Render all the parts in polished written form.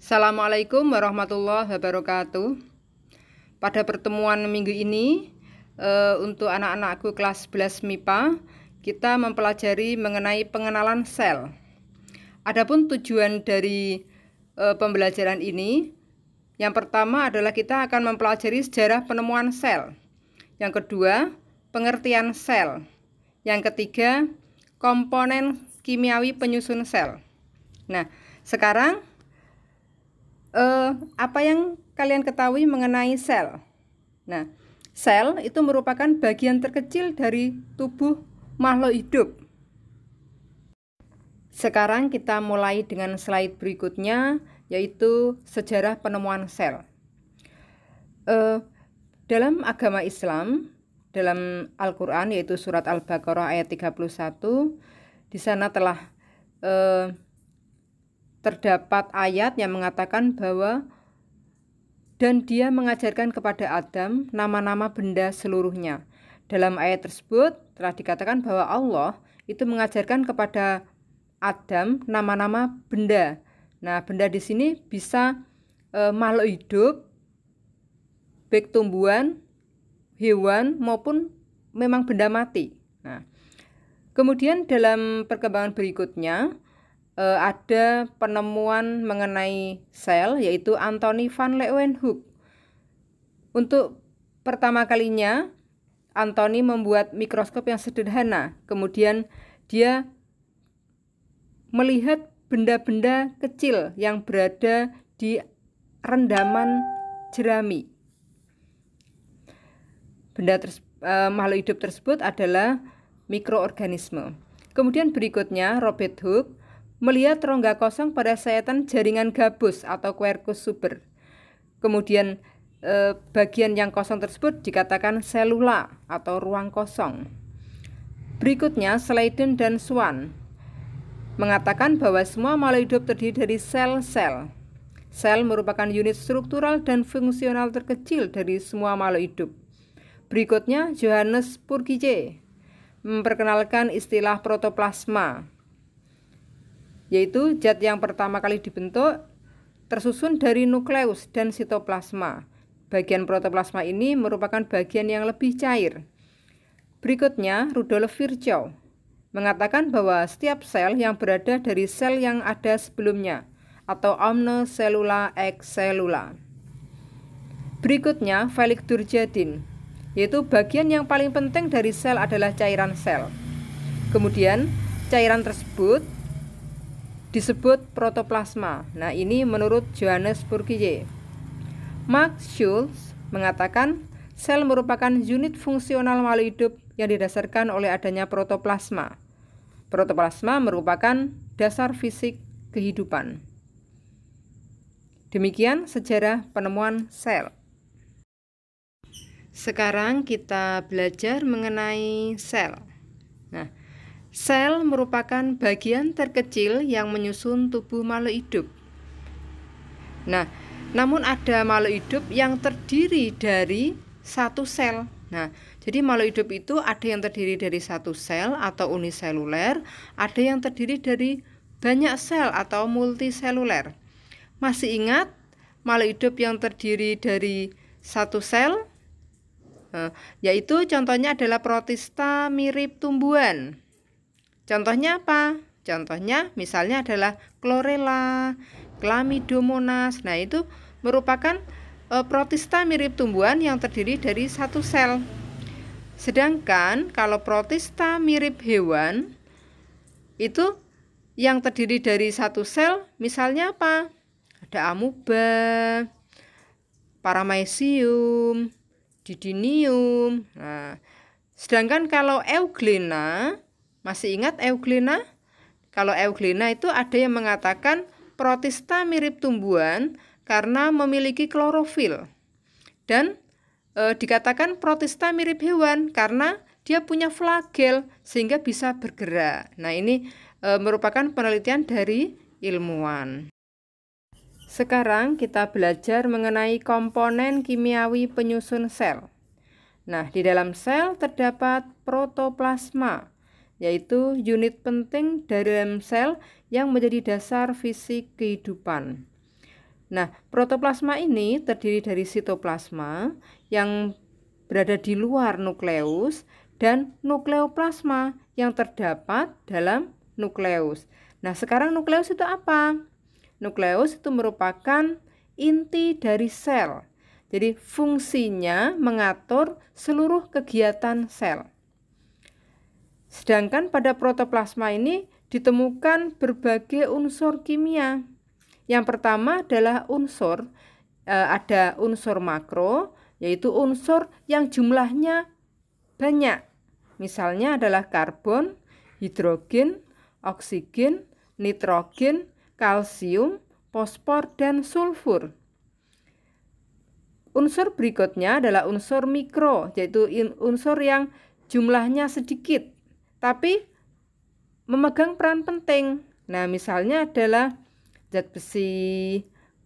Assalamualaikum warahmatullahi wabarakatuh. Pada pertemuan minggu ini, untuk anak-anakku kelas 11 MIPA, kita mempelajari mengenai pengenalan sel. Adapun tujuan dari pembelajaran ini, yang pertama adalah kita akan mempelajari sejarah penemuan sel. Yang kedua, pengertian sel. Yang ketiga, komponen kimiawi penyusun sel. Nah, sekarang apa yang kalian ketahui mengenai sel? Nah, sel itu merupakan bagian terkecil dari tubuh makhluk hidup. Sekarang kita mulai dengan slide berikutnya, yaitu sejarah penemuan sel. Dalam agama Islam, dalam Al-Quran, yaitu surat Al-Baqarah ayat 31, di sana telah terdapat ayat yang mengatakan bahwa dan dia mengajarkan kepada Adam nama-nama benda seluruhnya. Dalam ayat tersebut telah dikatakan bahwa Allah itu mengajarkan kepada Adam nama-nama benda. Nah, benda di sini bisa makhluk hidup, baik tumbuhan, hewan maupun memang benda mati. Nah, kemudian dalam perkembangan berikutnya ada penemuan mengenai sel, yaitu Antony van Leeuwenhoek. Untuk pertama kalinya Antony membuat mikroskop yang sederhana. Kemudian dia melihat benda-benda kecil yang berada di rendaman jerami. Makhluk hidup tersebut adalah mikroorganisme. Kemudian berikutnya Robert Hooke melihat rongga kosong pada sayatan jaringan gabus atau quercus suber. Kemudian bagian yang kosong tersebut dikatakan selula atau ruang kosong. Berikutnya Sladen dan Swan mengatakan bahwa semua makhluk hidup terdiri dari sel-sel. Sel merupakan unit struktural dan fungsional terkecil dari semua makhluk hidup. Berikutnya Johannes Purkinje memperkenalkan istilah protoplasma, yaitu zat yang pertama kali dibentuk tersusun dari nukleus dan sitoplasma. Bagian protoplasma ini merupakan bagian yang lebih cair. Berikutnya, Rudolf Virchow mengatakan bahwa setiap sel yang berada dari sel yang ada sebelumnya, atau omne cellula ex cellula. Berikutnya, Felix Durkheim, yaitu bagian yang paling penting dari sel adalah cairan sel. Kemudian, cairan tersebut disebut protoplasma. Nah, ini menurut Johannes Purkinje. Max Schulz mengatakan sel merupakan unit fungsional makhluk hidup yang didasarkan oleh adanya protoplasma. Protoplasma merupakan dasar fisik kehidupan. Demikian sejarah penemuan sel. Sekarang kita belajar mengenai sel. Nah, sel merupakan bagian terkecil yang menyusun tubuh makhluk hidup. Nah, namun ada makhluk hidup yang terdiri dari satu sel. Nah, jadi makhluk hidup itu ada yang terdiri dari satu sel atau uniseluler, ada yang terdiri dari banyak sel atau multiseluler. Masih ingat makhluk hidup yang terdiri dari satu sel? Yaitu contohnya adalah protista mirip tumbuhan. Contohnya apa? Contohnya misalnya adalah Chlorella, Chlamydomonas. Nah, itu merupakan protista mirip tumbuhan yang terdiri dari satu sel. Sedangkan kalau protista mirip hewan, itu yang terdiri dari satu sel, misalnya apa? Ada amuba, paramecium, didinium. Nah, sedangkan kalau Euglena, masih ingat Euglena? Kalau Euglena itu ada yang mengatakan protista mirip tumbuhan karena memiliki klorofil. Dan dikatakan protista mirip hewan karena dia punya flagel sehingga bisa bergerak. Nah, ini merupakan penelitian dari ilmuwan. Sekarang kita belajar mengenai komponen kimiawi penyusun sel. Nah, di dalam sel terdapat protoplasma, yaitu unit penting dari dalam sel yang menjadi dasar fisik kehidupan. Nah, protoplasma ini terdiri dari sitoplasma yang berada di luar nukleus dan nukleoplasma yang terdapat dalam nukleus. Nah, sekarang nukleus itu apa? Nukleus itu merupakan inti dari sel. Jadi fungsinya mengatur seluruh kegiatan sel. Sedangkan pada protoplasma ini ditemukan berbagai unsur kimia. Yang pertama adalah ada unsur makro, yaitu unsur yang jumlahnya banyak. Misalnya adalah karbon, hidrogen, oksigen, nitrogen, kalsium, fosfor, dan sulfur. Unsur berikutnya adalah unsur mikro, yaitu unsur yang jumlahnya sedikit, tapi memegang peran penting. Nah, misalnya adalah zat besi,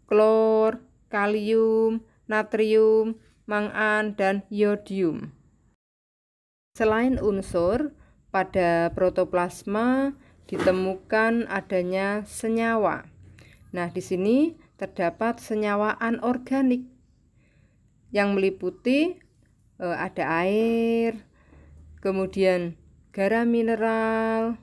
klor, kalium, natrium, mangan, dan iodium. Selain unsur, pada protoplasma ditemukan adanya senyawa. Nah, di sini terdapat senyawa anorganik yang meliputi ada air, kemudian garam mineral,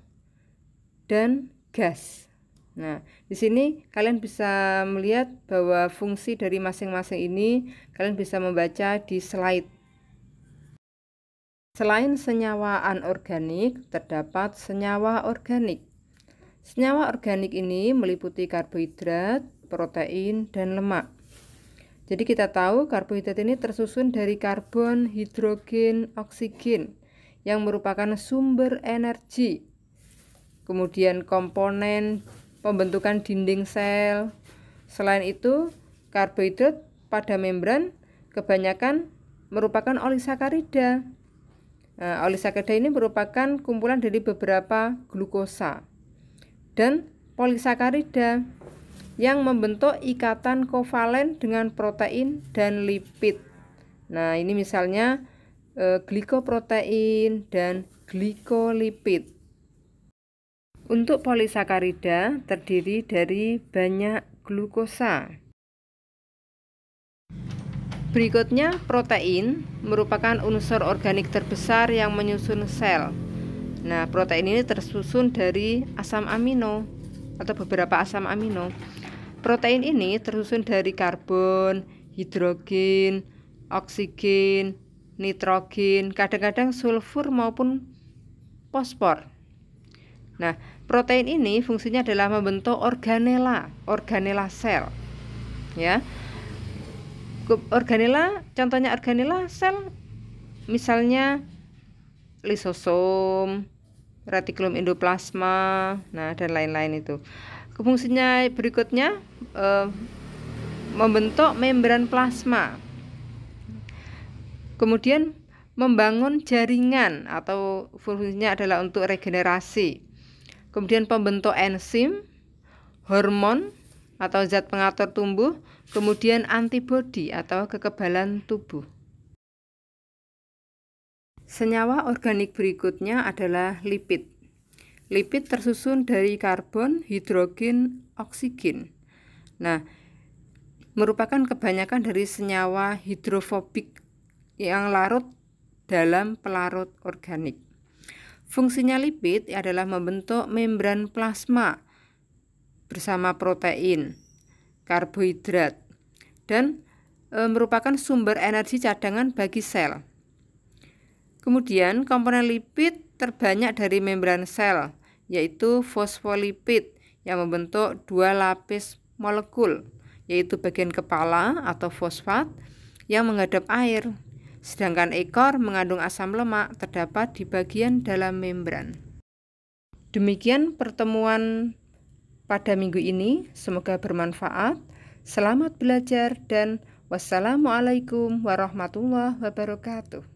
dan gas. Nah, di sini kalian bisa melihat bahwa fungsi dari masing-masing ini kalian bisa membaca di slide. Selain senyawa anorganik, terdapat senyawa organik. Senyawa organik ini meliputi karbohidrat, protein, dan lemak. Jadi kita tahu karbohidrat ini tersusun dari karbon, hidrogen, oksigen yang merupakan sumber energi. Kemudian komponen pembentukan dinding sel. Selain itu, karbohidrat pada membran kebanyakan merupakan olisakarida. Nah, olisakarida ini merupakan kumpulan dari beberapa glukosa dan polisakarida yang membentuk ikatan kovalen dengan protein dan lipid. Nah, ini misalnya glikoprotein dan glikolipid. Untuk polisakarida terdiri dari banyak glukosa. Berikutnya, protein merupakan unsur organik terbesar yang menyusun sel. Nah, protein ini tersusun dari asam amino atau beberapa asam amino. Protein ini tersusun dari karbon, hidrogen, oksigen, nitrogen, kadang-kadang sulfur maupun fosfor. Nah, protein ini fungsinya adalah membentuk organela sel. Ya. Organela, contohnya organela sel misalnya lisosom, retikulum endoplasma, nah dan lain-lain itu. Fungsinya berikutnya membentuk membran plasma. Kemudian membangun jaringan atau fungsinya adalah untuk regenerasi. Kemudian pembentuk enzim, hormon atau zat pengatur tumbuh, kemudian antibodi atau kekebalan tubuh. Senyawa organik berikutnya adalah lipid. Lipid tersusun dari karbon, hidrogen, oksigen. Nah, merupakan kebanyakan dari senyawa hidrofobik yang larut dalam pelarut organik. Fungsinya lipid adalah membentuk membran plasma bersama protein, karbohidrat, dan merupakan sumber energi cadangan bagi sel. Kemudian komponen lipid terbanyak dari membran sel, yaitu fosfolipid yang membentuk dua lapis molekul, yaitu bagian kepala atau fosfat yang menghadap air. Sedangkan ekor mengandung asam lemak terdapat di bagian dalam membran. Demikian pertemuan pada minggu ini, semoga bermanfaat. Selamat belajar dan wassalamualaikum warahmatullahi wabarakatuh.